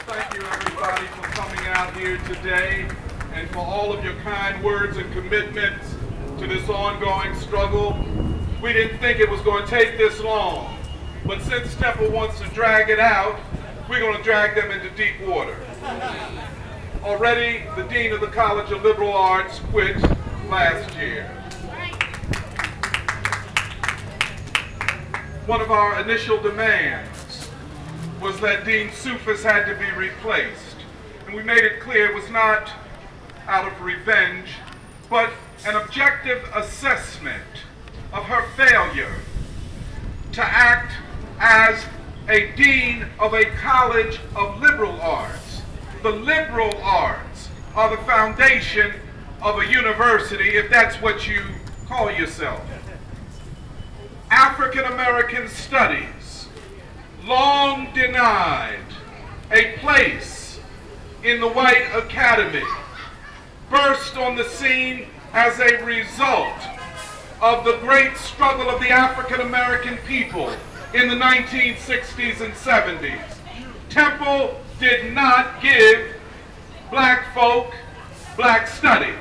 Thank you, everybody, for coming out here today and for all of your kind words and commitments to this ongoing struggle. We didn't think it was going to take this long, but since Temple wants to drag it out, we're going to drag them into deep water. Already, the Dean of the College of Liberal Arts quit last year. One of our initial demands was that Dean Sufis had to be replaced. And we made it clear it was not out of revenge, but an objective assessment of her failure to act as a dean of a college of liberal arts. The liberal arts are the foundation of a university, if that's what you call yourself. African American studies, long denied a place in the white academy, burst on the scene as a result of the great struggle of the African American people in the 1960s and 70s. Temple did not give black folk black studies.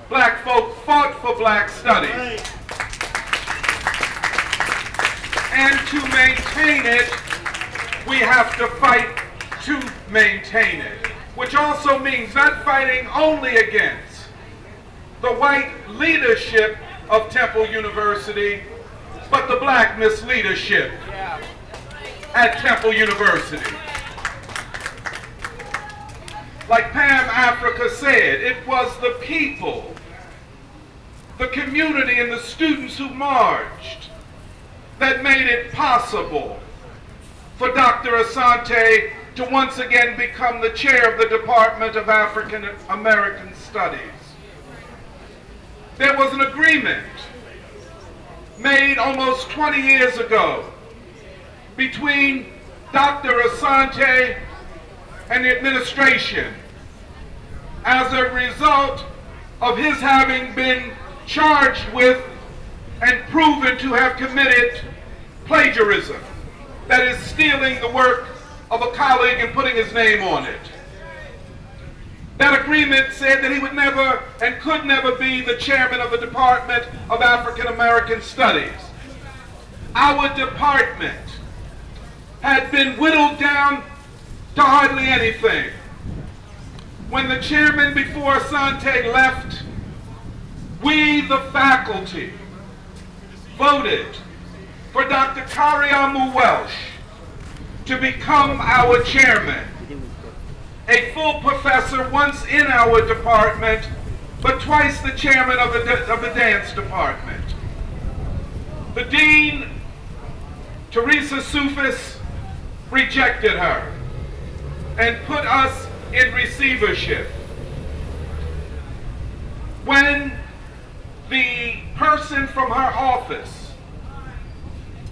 Black folk fought for black studies. And to maintain it, we have to fight to maintain it, which also means not fighting only against the white leadership of Temple University, but the black misleadership at Temple University. Like Pam Africa said, it was the people, the community, and the students who marched that made it possible for Dr. Asante to once again become the chair of the Department of African American Studies. There was an agreement made almost 20 years ago between Dr. Asante and the administration as a result of his having been charged with and proven to have committed plagiarism, that is, stealing the work of a colleague and putting his name on it. That agreement said that he would never and could never be the chairman of the Department of African American Studies. Our department had been whittled down to hardly anything. When the chairman before Asante left, we, the faculty, voted for Dr. Kariamu Welsh to become our chairman, a full professor once in our department, but twice the chairman of the dance department. The dean, Teresa Sufis, rejected her and put us in receivership. When the person from her office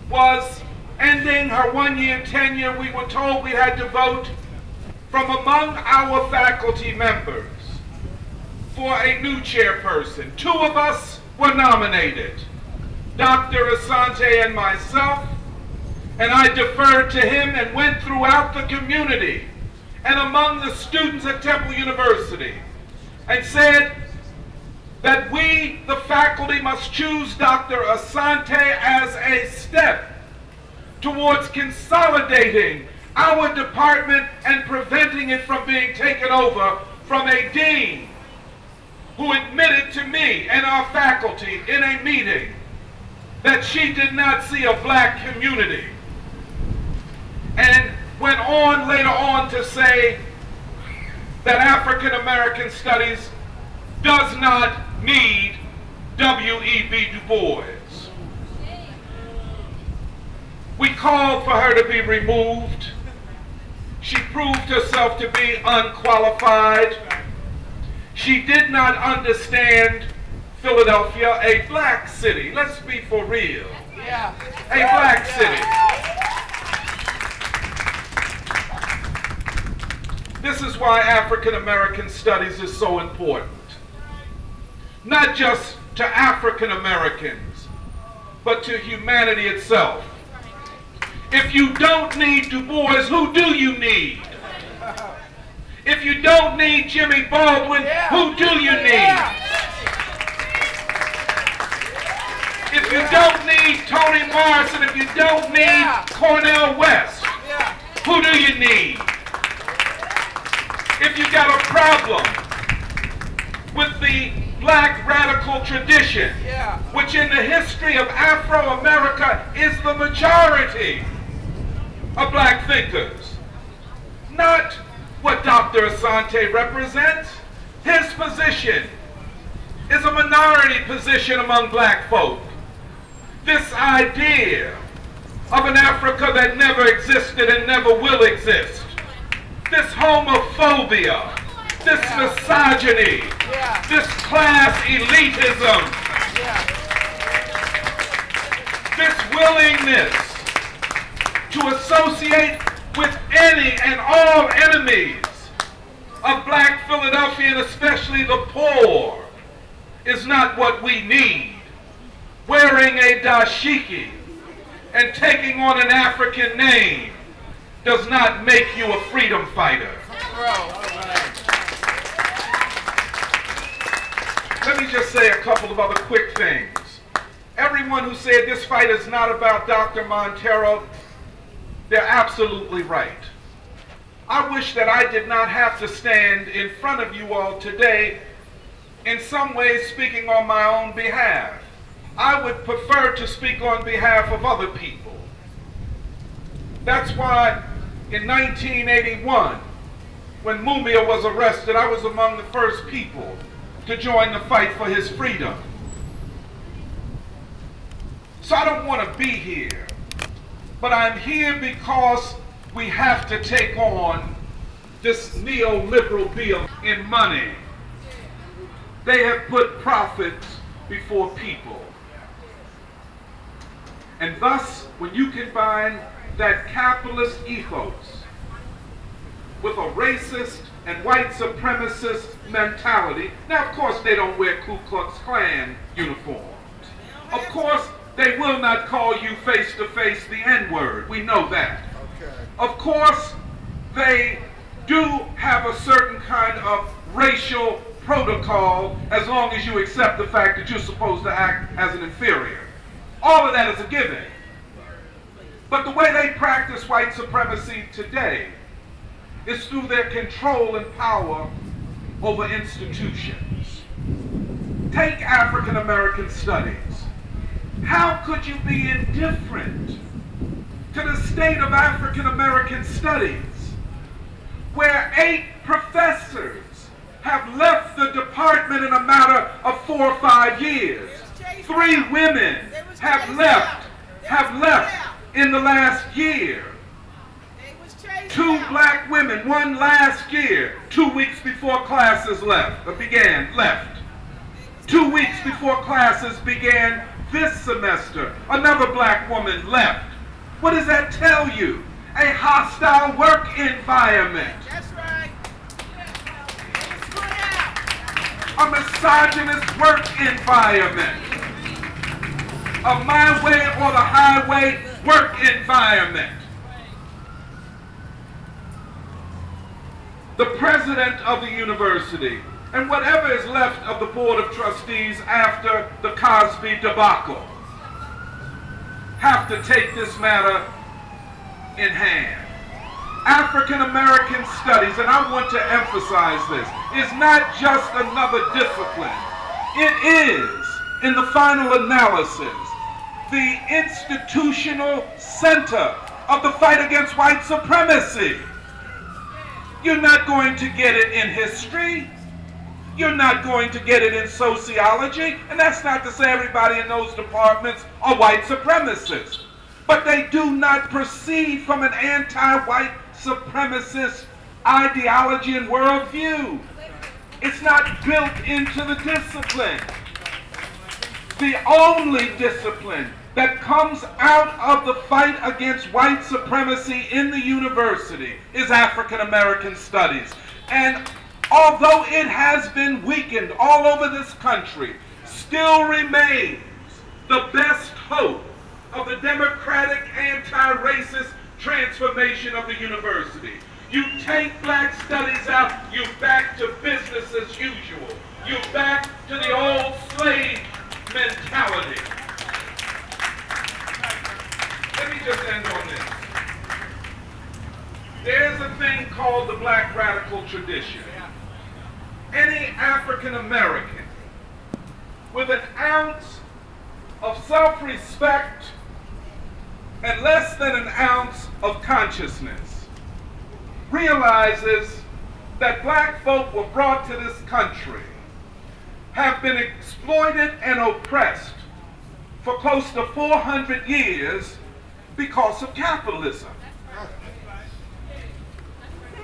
was ending her one-year tenure, we were told we had to vote from among our faculty members for a new chairperson. Two of us were nominated, Dr. Asante and myself, and I deferred to him and went throughout the community and among the students at Temple University and said that we, the faculty, must choose Dr. Asante as a step towards consolidating our department and preventing it from being taken over from a dean who admitted to me and our faculty in a meeting that she did not see a black community, and went on later on to say that African American Studies does not need W.E.B. Du Bois. We called for her to be removed. She proved herself to be unqualified. She did not understand Philadelphia, a black city. Let's be for real. A black city. This is why African American Studies is so important. Not just to African Americans, but to humanity itself. If you don't need Du Bois, who do you need? If you don't need Jimmy Baldwin, who do you need? If you don't need Toni Morrison, if you don't need Cornel West, who do you need? If you got a problem with the black radical tradition, which in the history of Afro-America is the majority of black thinkers, not what Dr. Asante represents. His position is a minority position among black folk. This idea of an Africa that never existed and never will exist, this homophobia, this misogyny, this class elitism, this willingness to associate with any and all enemies of black Philadelphia, and especially the poor, is not what we need. Wearing a dashiki and taking on an African name does not make you a freedom fighter. Let me just say a couple of other quick things. Everyone who said this fight is not about Dr. Monteiro, they're absolutely right. I wish that I did not have to stand in front of you all today, in some ways speaking on my own behalf. I would prefer to speak on behalf of other people. That's why in 1981, when Mumia was arrested, I was among the first people to join the fight for his freedom. So I don't want to be here, but I'm here because we have to take on this neoliberal bill in money. They have put profits before people. And thus, when you combine that capitalist ethos with a racist and white supremacist mentality, now of course they don't wear Ku Klux Klan uniforms. Of course they will not call you face to face the N-word. We know that. Okay. Of course they do have a certain kind of racial protocol as long as you accept the fact that you're supposed to act as an inferior. All of that is a given. But the way they practice white supremacy today is through their control and power over institutions. Take African American studies. How could you be indifferent to the state of African American studies, where 8 professors have left the department in a matter of 4 or 5 years? 3 women have left in the last year. 2 black women, 1 last year, 2 weeks before classes left. 2 weeks before classes began this semester, another black woman left. What does that tell you? A hostile work environment. That's right. A misogynist work environment. A my way or the highway work environment. The president of the university, and whatever is left of the board of trustees after the Cosby debacle, have to take this matter in hand. African American studies, and I want to emphasize this, is not just another discipline. It is, in the final analysis, the institutional center of the fight against white supremacy. You're not going to get it in history. You're not going to get it in sociology. And that's not to say everybody in those departments are white supremacists. But they do not proceed from an anti-white supremacist ideology and worldview. It's not built into the discipline. The only discipline that comes out of the fight against white supremacy in the university is African American studies. And although it has been weakened all over this country, still remains the best hope of the democratic, anti-racist transformation of the university. You take black studies out, you back to business as usual. You back to the old slave mentality. Let me just end on this. There's a thing called the black radical tradition. Any African American with an ounce of self-respect and less than an ounce of consciousness realizes that black folk were brought to this country, have been exploited and oppressed for close to 400 years because of capitalism.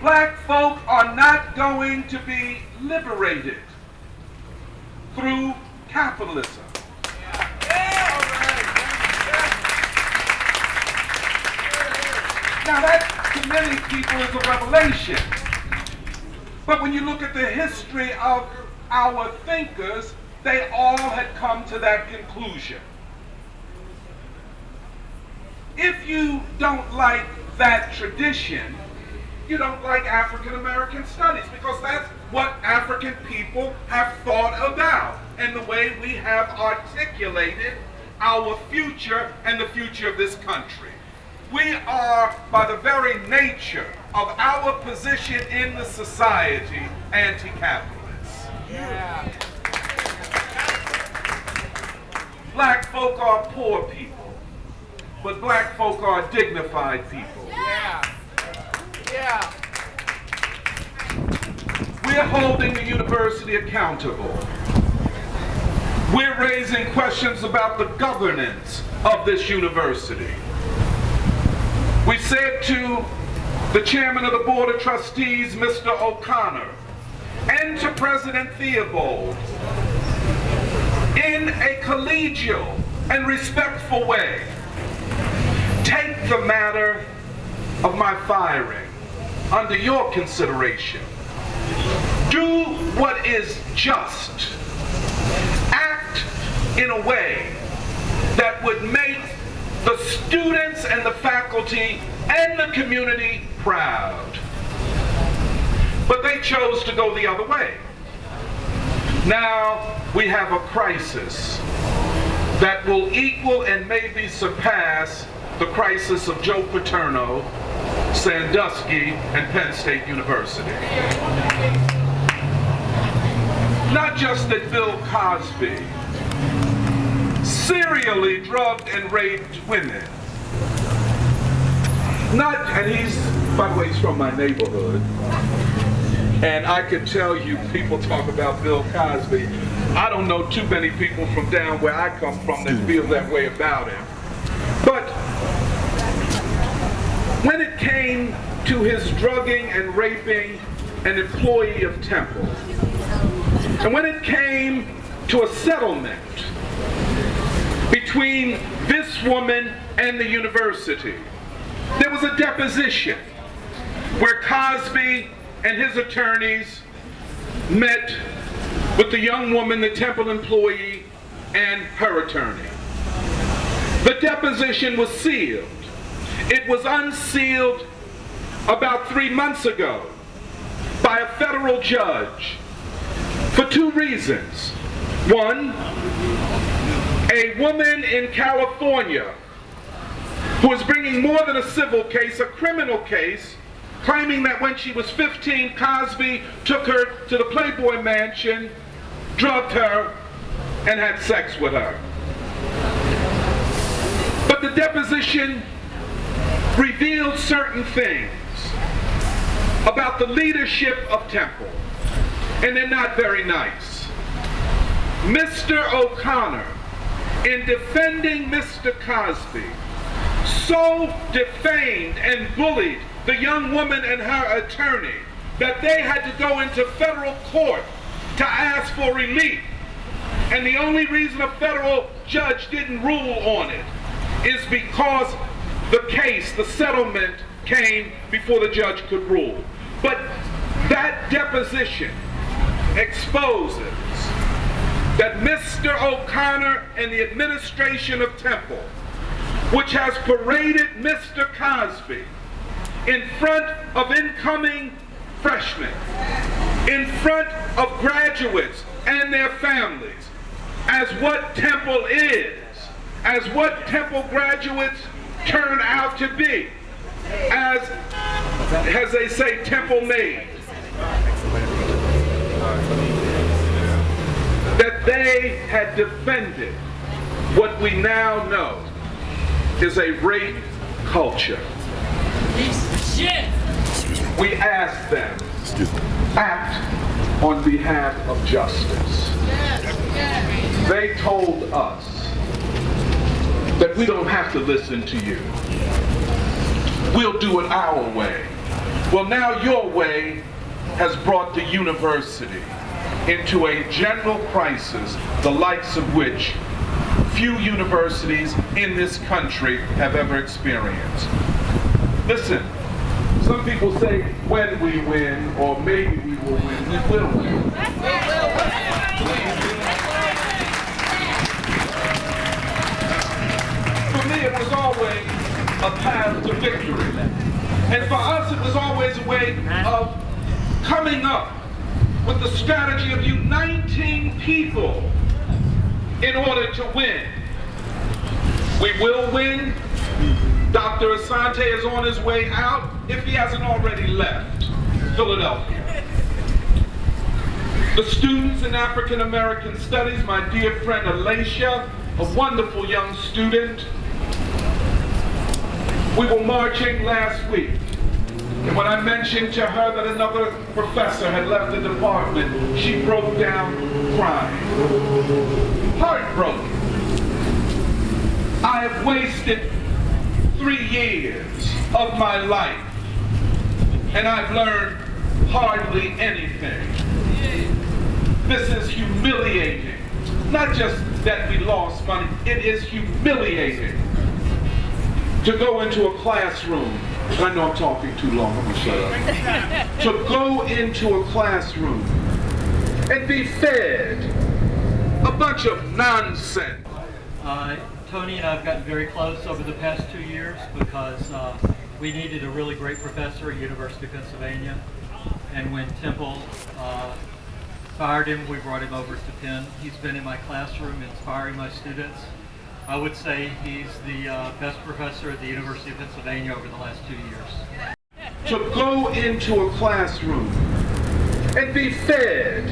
Black folk are not going to be liberated through capitalism. Now that, to many people, is a revelation. But when you look at the history of our thinkers, they all had come to that conclusion. If you don't like that tradition, you don't like African American studies, because that's what African people have thought about and the way we have articulated our future and the future of this country. We are, by the very nature of our position in the society, anti-capitalists. Yeah. Black folk are poor people, but black folk are dignified people. Yeah. Yeah. We're holding the university accountable. We're raising questions about the governance of this university. We said to the chairman of the board of trustees, Mr. O'Connor, and to President Theobald, in a collegial and respectful way, take the matter of my firing under your consideration. Do what is just. Act in a way that would make the students and the faculty and the community proud. But they chose to go the other way. Now we have a crisis that will equal and maybe surpass the crisis of Joe Paterno, Sandusky, and Penn State University. Not just that Bill Cosby serially drugged and raped women. And he's, by the way, he's from my neighborhood. And I can tell you, people talk about Bill Cosby. I don't know too many people from down where I come from that feel that way about him. But when it came to his drugging and raping an employee of Temple, and when it came to a settlement between this woman and the university, there was a deposition where Cosby and his attorneys met with the young woman, the Temple employee, and her attorney. The deposition was sealed. It was unsealed about 3 months ago by a federal judge for two reasons. One, a woman in California who was bringing more than a civil case, a criminal case, claiming that when she was 15, Cosby took her to the Playboy Mansion, drugged her, and had sex with her. But the deposition revealed certain things about the leadership of Temple, and they're not very nice. Mr. O'Connor, in defending Mr. Cosby, so defamed and bullied the young woman and her attorney that they had to go into federal court to ask for relief. And the only reason a federal judge didn't rule on it is because the case, the settlement, came before the judge could rule. But that deposition exposes that Mr. O'Connor and the administration of Temple, which has paraded Mr. Cosby in front of incoming freshmen, in front of graduates and their families, as what Temple is, as what Temple graduates turn out to be, as they say, Temple made. That they had defended what we now know is a rape culture. We ask them, act on behalf of justice. They told us that we don't have to listen to you. We'll do it our way. Well, now your way has brought the university into a general crisis, the likes of which few universities in this country have ever experienced. Listen, some people say when we win, or maybe we will win. We will win. For me, it was always a path to victory. And for us, it was always a way of coming up with the strategy of uniting people in order to win. We will win. Dr. Asante is on his way out, if he hasn't already left Philadelphia. The students in African American Studies, my dear friend Alicia, a wonderful young student, we were marching last week. And when I mentioned to her that another professor had left the department, she broke down crying. Heartbroken. I have wasted 3 years of my life, and I've learned hardly anything. This is humiliating. Not just that we lost money, it is humiliating to go into a classroom. I know I'm talking too long, I'm gonna shut up. To go into a classroom and be fed a bunch of nonsense. Tony and I have gotten very close over the past 2 years because we needed a really great professor at University of Pennsylvania. And when Temple fired him, we brought him over to Penn. He's been in my classroom inspiring my students. I would say he's the best professor at the University of Pennsylvania over the last 2 years. To go into a classroom and be fed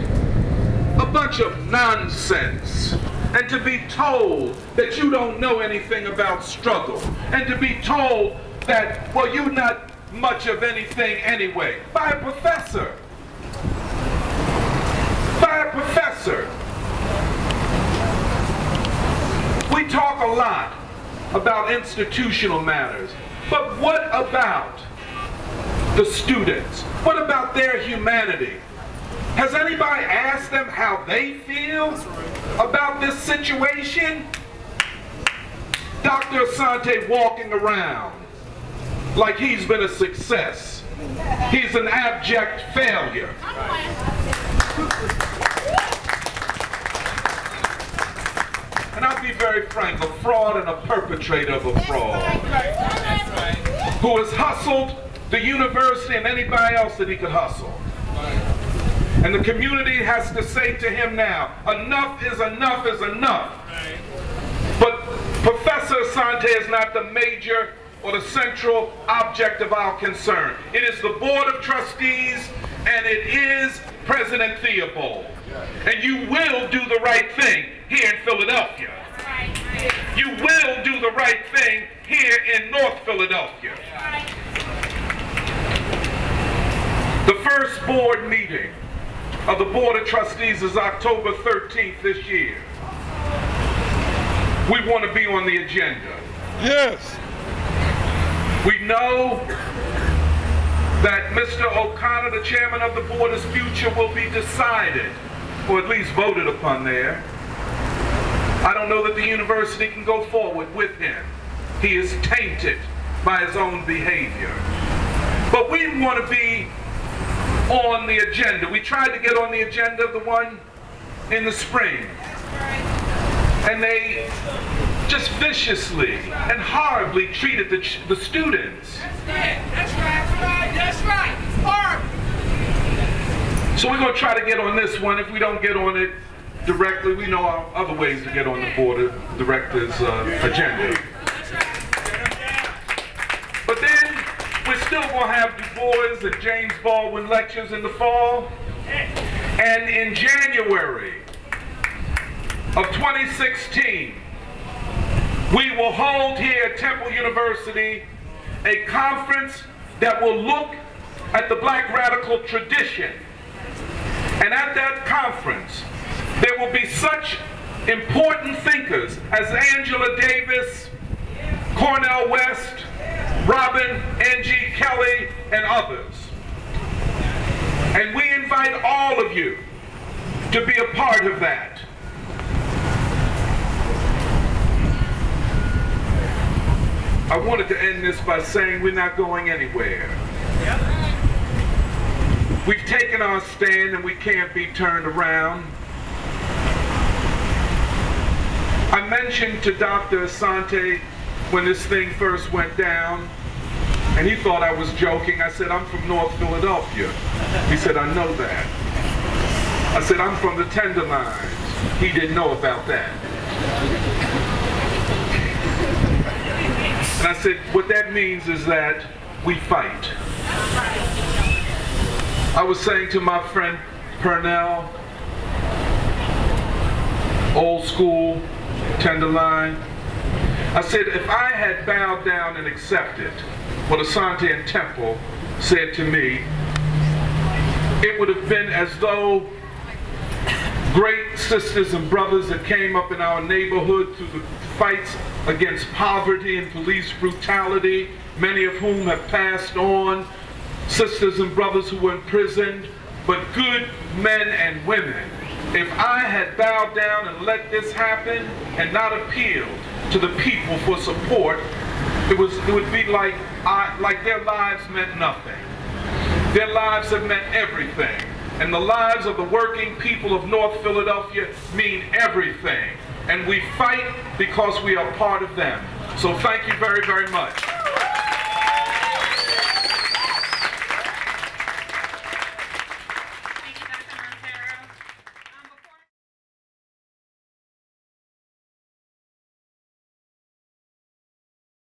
a bunch of nonsense, and to be told that you don't know anything about struggle, and to be told that, well, you're not much of anything anyway, by a professor. By a professor. We talk a lot about institutional matters, but what about the students? What about their humanity? Has anybody asked them how they feel about this situation? Dr. Asante walking around like he's been a success. He's an abject failure. And I'll be very frank, a fraud and a perpetrator of a fraud. Who has hustled the university and anybody else that he could hustle. And the community has to say to him now, enough is enough is enough. But Professor Asante is not the major or the central object of our concern. It is the Board of Trustees and it is President Theobald. And you will do the right thing here in Philadelphia. You will do the right thing here in North Philadelphia. The first board meeting of the Board of Trustees is October 13th this year. We want to be on the agenda. Yes. We know that Mr. O'Connor, the chairman of the board's future, will be decided, or at least voted upon there. I don't know that the university can go forward with him. He is tainted by his own behavior. But we want to be on the agenda. We tried to get on the agenda of the one in the spring. And they just viciously and horribly treated the students. That's right. That's right. It's hard. So we're going to try to get on this one. If we don't get on it directly, we know other ways to get on the board of directors' agenda. But then we're still going to have Du Bois and James Baldwin lectures in the fall. And in January of 2016, we will hold here at Temple University a conference that will look at the Black radical tradition. And at that conference, there will be such important thinkers as Angela Davis, Cornel West, Robin N.G. Kelly, and others. And we invite all of you to be a part of that. I wanted to end this by saying we're not going anywhere. We've taken our stand and we can't be turned around. I mentioned to Dr. Asante when this thing first went down, and he thought I was joking. I said, I'm from North Philadelphia. He said, I know that. I said, I'm from the Tenderloins. He didn't know about that. And I said, what that means is that we fight. I was saying to my friend Purnell, old school, Tenderloin, I said, if I had bowed down and accepted what Asante and Temple said to me, it would have been as though great sisters and brothers that came up in our neighborhood through the fights against poverty and police brutality, many of whom have passed on, sisters and brothers who were imprisoned, but good men and women. If I had bowed down and let this happen and not appealed to the people for support, it would be like their lives meant nothing. Their lives have meant everything. And the lives of the working people of North Philadelphia mean everything. And we fight because we are part of them. So thank you very, very much.